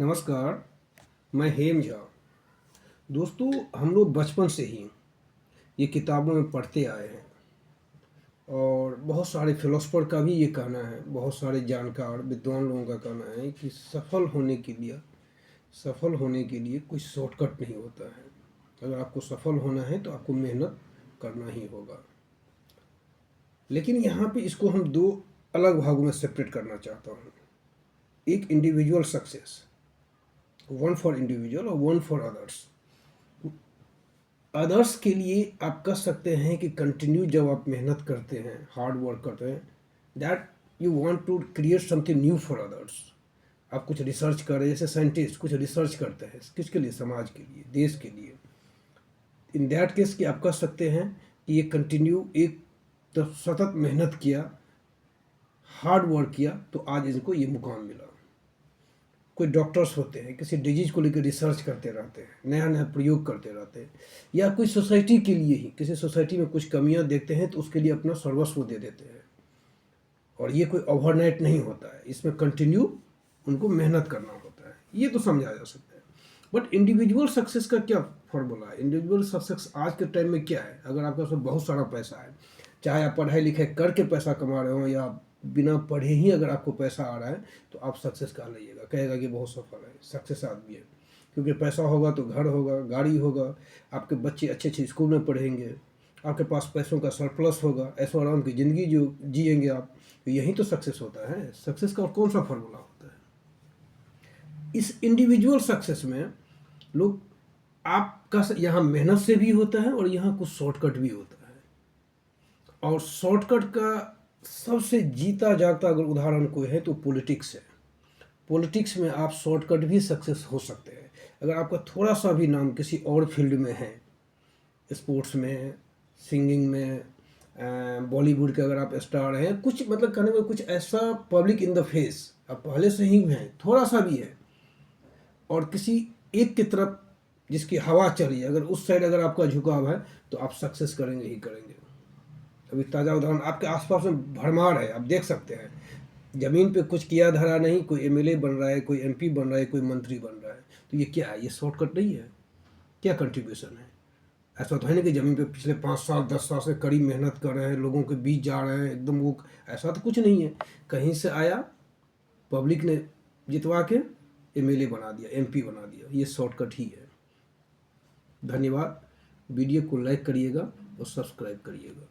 नमस्कार, मैं हेम झा। दोस्तों, हम लोग बचपन से ही ये किताबों में पढ़ते आए हैं और बहुत सारे फिलोसफर का भी ये कहना है, बहुत सारे जानकार विद्वान लोगों का कहना है कि सफल होने के लिए कोई शॉर्टकट नहीं होता है। अगर आपको सफल होना है तो आपको मेहनत करना ही होगा। लेकिन यहाँ पे इसको हम दो अलग भागों में सेपरेट करना चाहता हूँ। एक individual success, one for individual और वन फॉर अदर्स। अदर्स के लिए आप कह सकते हैं कि कंटिन्यू जब आप मेहनत करते हैं, हार्ड वर्क करते हैं, that you want to create something new for others. आप कुछ रिसर्च कर रहे हैं, जैसे साइंटिस्ट कुछ रिसर्च करते हैं, किसके लिए? समाज के लिए, देश के लिए। इन दैट केस कि आप कह सकते हैं कि ये कंटिन्यू एक तो सतत मेहनत किया, हार्ड वर्क किया, तो आज इनको ये मुकाम मिला। कोई डॉक्टर्स होते हैं, किसी डिजीज को लेकर रिसर्च करते रहते हैं, नया नया प्रयोग करते रहते हैं, या कोई सोसाइटी के लिए ही, किसी सोसाइटी में कुछ कमियां देखते हैं तो उसके लिए अपना सर्वस्व दे देते हैं। और ये कोई ओवरनाइट नहीं होता है, इसमें कंटिन्यू उनको मेहनत करना होता है। ये तो समझा जा सकता है। बट इंडिविजुअल सक्सेस का क्या फॉर्मूला है? इंडिविजुअल सक्सेस आज के टाइम में क्या है? अगर आपके पास बहुत सारा पैसा है, चाहे आप पढ़ाई लिखाई करके पैसा कमा रहे हो या बिना पढ़े ही अगर आपको पैसा आ रहा है, तो आप सक्सेस कहा लीजिएगा, कहेगा कि बहुत सफल है, सक्सेस आदमी है। क्योंकि पैसा होगा तो घर होगा, गाड़ी होगा, आपके बच्चे अच्छे अच्छे स्कूल में पढ़ेंगे, आपके पास पैसों का सरप्लस होगा, ऐशो आराम की ज़िंदगी जो जिएंगे आप। तो यही तो सक्सेस होता है। सक्सेस का और कौन सा फार्मूला होता है? इस इंडिविजुअल सक्सेस में लोग आपका यहाँ मेहनत से भी होता है और यहाँ कुछ शॉर्टकट भी होता है। और शॉर्टकट का सबसे जीता जागता अगर उदाहरण कोई है तो पॉलिटिक्स है। पॉलिटिक्स में आप शॉर्टकट भी सक्सेस हो सकते हैं। अगर आपका थोड़ा सा भी नाम किसी और फील्ड में है, स्पोर्ट्स में, सिंगिंग में, बॉलीवुड के अगर आप स्टार हैं, कुछ मतलब कहने में कुछ ऐसा पब्लिक इन द फेस आप पहले से ही हैं, थोड़ा सा भी है, और किसी एक की तरफ जिसकी हवा चली, अगर उस साइड अगर आपका झुकाव है, तो आप सक्सेस करेंगे ही करेंगे। अभी ताज़ा उदाहरण आपके आसपास में भरमार है, आप देख सकते हैं। ज़मीन पे कुछ किया धरा नहीं, कोई एमएलए बन रहा है, कोई एमपी बन रहा है, कोई मंत्री बन रहा है। तो ये क्या है? ये शॉर्टकट नहीं है। क्या कंट्रीब्यूशन है? ऐसा तो है नहीं कि ज़मीन पे पिछले 5 साल 10 साल से कड़ी मेहनत कर रहे हैं, लोगों के बीच जा रहे हैं एकदम, वो ऐसा तो कुछ नहीं है। कहीं से आया, पब्लिक ने जितवा के एमएलए बना दिया, एमपी बना दिया। ये शॉर्टकट ही है। धन्यवाद। वीडियो को लाइक करिएगा और सब्सक्राइब करिएगा।